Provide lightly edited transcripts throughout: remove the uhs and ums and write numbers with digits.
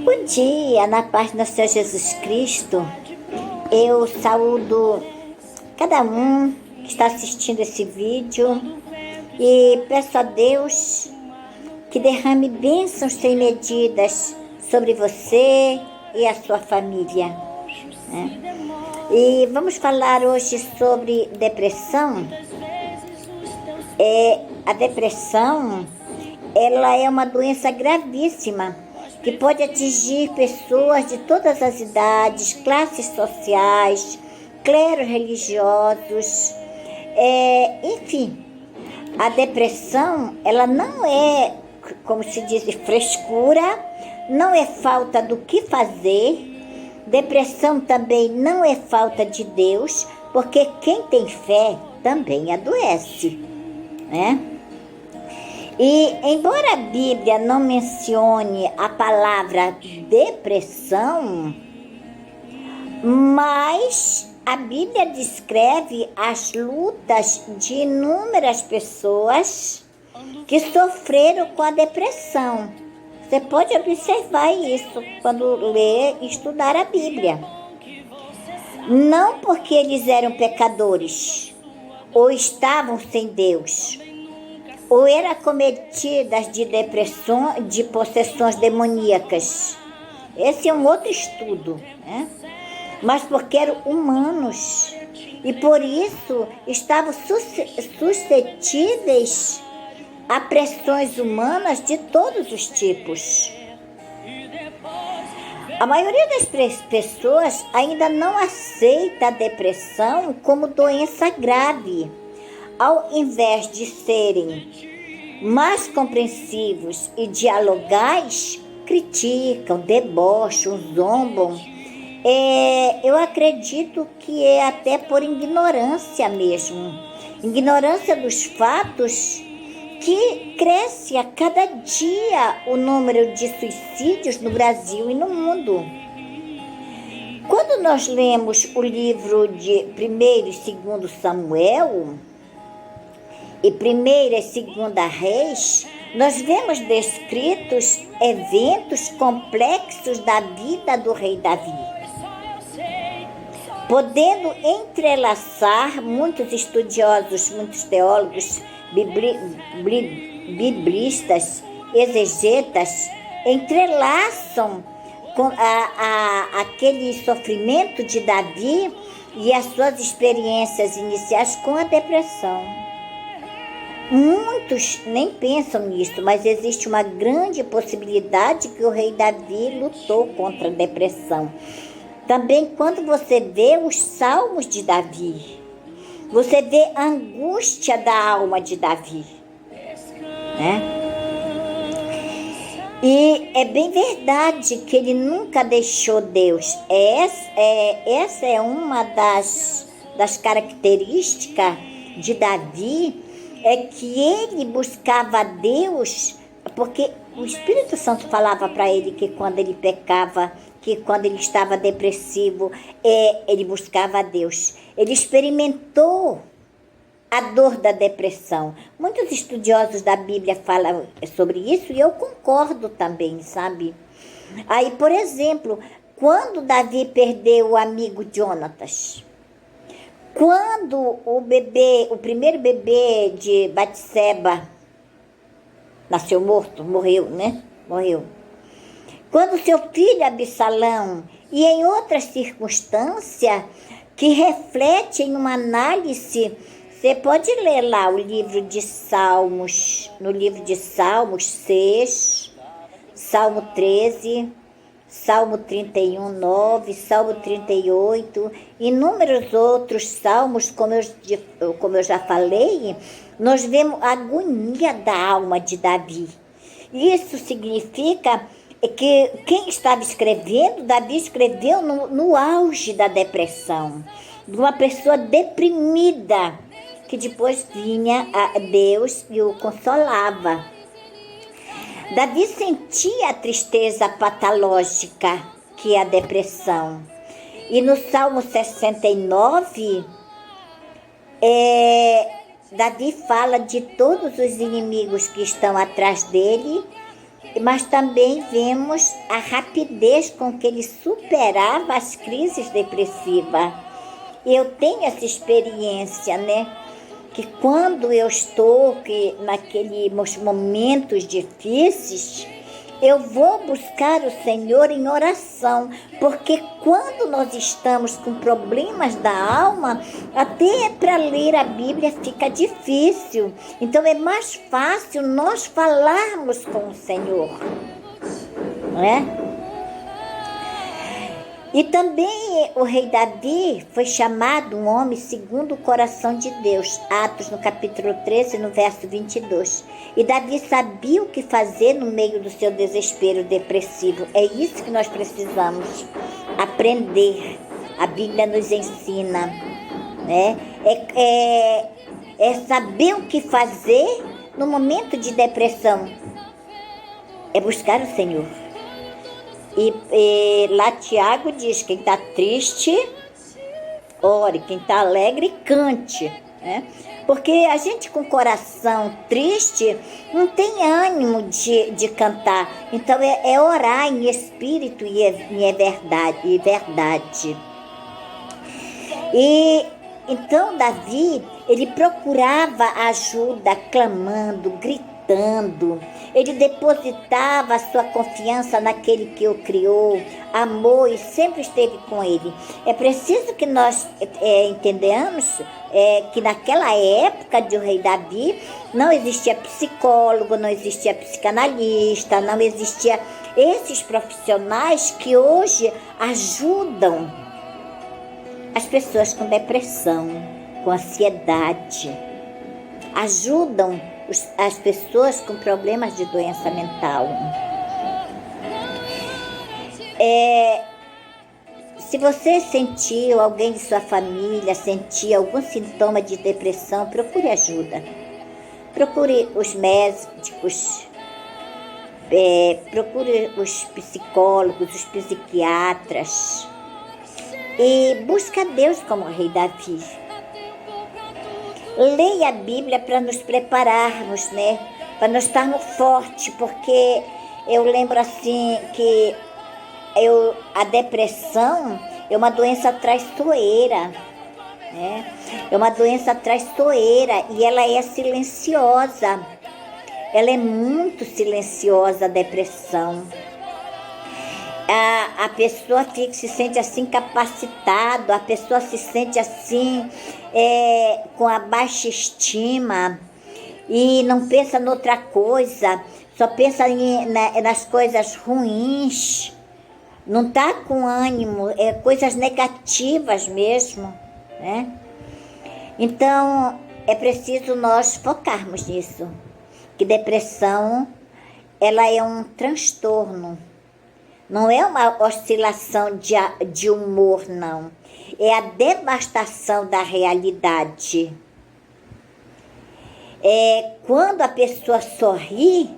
Bom dia, na paz do Senhor Jesus Cristo. Eu saúdo cada um que está assistindo esse vídeo e peço a Deus que derrame bênçãos sem medidas sobre você e a sua família, né? E vamos falar hoje sobre depressão. A depressão, ela é uma doença gravíssima que pode atingir pessoas de todas as idades, classes sociais, cleros religiosos, enfim. A depressão, ela não é, como se diz, frescura, não é falta do que fazer. Depressão também não é falta de Deus, porque quem tem fé também adoece, né? E embora a Bíblia não mencione a palavra depressão, mas a Bíblia descreve as lutas de inúmeras pessoas que sofreram com a depressão. Você pode observar isso quando ler e estudar a Bíblia. Não porque eles eram pecadores, ou estavam sem Deus, ou eram cometidas de depressão, de possessões demoníacas. Esse é um outro estudo, né? Mas porque eram humanos e por isso estavam suscetíveis a pressões humanas de todos os tipos. A maioria das pessoas ainda não aceita a depressão como doença grave. Ao invés de serem mais compreensivos e dialogais, criticam, debocham, zombam. Eu acredito que é até por ignorância mesmo. Ignorância dos fatos que cresce a cada dia o número de suicídios no Brasil e no mundo. Quando nós lemos o livro de 1º e 2º Samuel, e 1ª e 2ª Reis, nós vemos descritos eventos complexos da vida do rei Davi, podendo entrelaçar muitos estudiosos, muitos teólogos, biblistas, exegetas, entrelaçam com aquele sofrimento de Davi e as suas experiências iniciais com a depressão. Muitos nem pensam nisso, mas existe uma grande possibilidade que o rei Davi lutou contra a depressão. Também quando você vê os salmos de Davi, você vê a angústia da alma de Davi, né? E é bem verdade que ele nunca deixou Deus. Essa é uma das características de Davi, é que ele buscava Deus, porque o Espírito Santo falava para ele que quando ele pecava, que quando ele estava depressivo, ele buscava Deus. Ele experimentou a dor da depressão. Muitos estudiosos da Bíblia falam sobre isso e eu concordo também, sabe? Aí, por exemplo, quando Davi perdeu o amigo Jonatas, quando o primeiro bebê de Batseba nasceu morto, morreu, né? Morreu. Quando seu filho Absalão, e em outras circunstâncias que refletem uma análise, você pode ler lá o livro de Salmos, no livro de Salmos 6, Salmo 13, Salmo 31, 9, Salmo 38, inúmeros outros salmos, como eu já falei, nós vemos a agonia da alma de Davi. Isso significa que quem estava escrevendo, Davi escreveu no auge da depressão, de uma pessoa deprimida, que depois vinha a Deus e o consolava. Davi sentia a tristeza patológica, que é a depressão. E no Salmo 69, Davi fala de todos os inimigos que estão atrás dele mas também vemos a rapidez com que ele superava as crises depressivas. Eu tenho essa experiência, né? Que quando eu estou naqueles momentos difíceis, eu vou buscar o Senhor em oração, porque quando nós estamos com problemas da alma, até para ler a Bíblia fica difícil. Então é mais fácil nós falarmos com o Senhor, não é? E também o rei Davi foi chamado um homem segundo o coração de Deus. Atos no capítulo 13, no verso 22. E Davi sabia o que fazer no meio do seu desespero depressivo. É isso que nós precisamos aprender. A Bíblia nos ensina, né? É saber o que fazer no momento de depressão. É buscar o Senhor. E lá Tiago diz, quem está triste, ore, quem está alegre, cante, né? Porque a gente com o coração triste não tem ânimo de cantar. Então é orar em espírito e é verdade. E então Davi, ele procurava ajuda clamando, gritando. Ele depositava a sua confiança naquele que o criou, amou e sempre esteve com ele. É preciso que nós entendamos que naquela época do rei Davi não existia psicólogo, não existia psicanalista, não existia esses profissionais que hoje ajudam as pessoas com depressão, com ansiedade, ajudam as pessoas com problemas de doença mental. Se você sentiu, alguém de sua família sentir algum sintoma de depressão, procure ajuda. Procure os médicos, procure os psicólogos, os psiquiatras e busque a Deus como o rei Davi. Leia a Bíblia para nos prepararmos, né? Para nós estarmos fortes, porque eu lembro assim que a depressão é uma doença traiçoeira, né? É uma doença traiçoeira e ela é silenciosa. Ela é muito silenciosa, a depressão. A pessoa se sente assim capacitada, a pessoa se sente assim com a baixa estima e não pensa noutra coisa, só pensa nas coisas ruins, não está com ânimo, coisas negativas mesmo, né? Então é preciso nós focarmos nisso, que depressão ela é um transtorno. Não é uma oscilação de humor, não. É a devastação da realidade. Quando a pessoa sorri,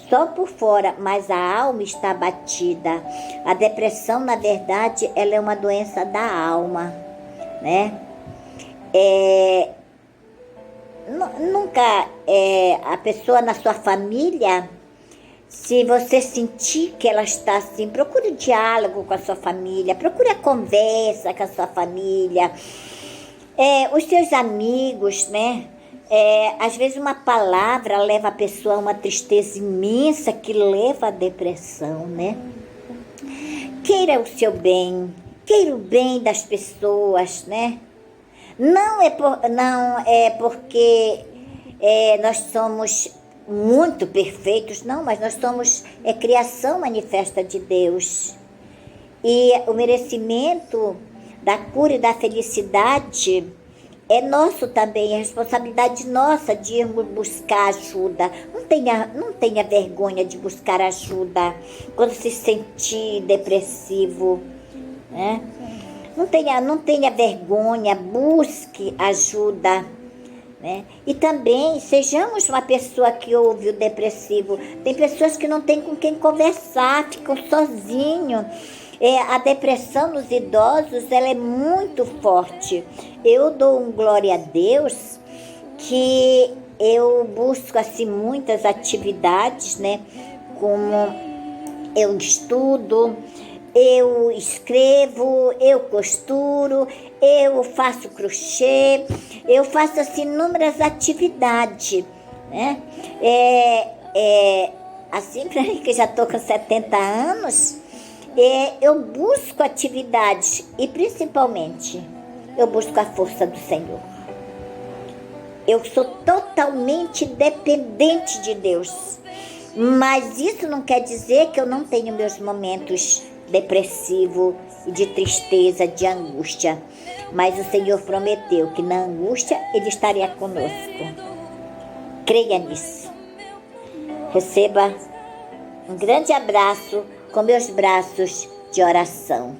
só por fora, mas a alma está abatida. A depressão, na verdade, ela é uma doença da alma, né? Nunca a pessoa na sua família... Se você sentir que ela está assim, procure diálogo com a sua família, procure a conversa com a sua família, os seus amigos, né? Às vezes uma palavra leva a pessoa a uma tristeza imensa que leva à depressão, né? Queira o seu bem, queira o bem das pessoas, né? Não é porque nós somos muito perfeitos, não, mas nós somos criação manifesta de Deus. E o merecimento da cura e da felicidade é nosso também, é responsabilidade nossa de irmos buscar ajuda. Não tenha vergonha de buscar ajuda quando se sentir depressivo, né? Não tenha vergonha, busque ajuda. Né? E também sejamos uma pessoa que ouve o depressivo. Tem pessoas que não têm com quem conversar, ficam sozinhos. A depressão nos idosos ela é muito forte. Eu dou glória a Deus que eu busco assim muitas atividades, né, como eu estudo, eu escrevo, eu costuro, eu faço crochê, eu faço assim inúmeras atividades, né? Assim, para mim que já estou com 70 anos, eu busco atividades e principalmente eu busco a força do Senhor. Eu sou totalmente dependente de Deus, mas isso não quer dizer que eu não tenho meus momentos depressivos, de tristeza, de angústia. Mas o Senhor prometeu que na angústia Ele estaria conosco. Creia nisso. Receba um grande abraço com meus braços de oração.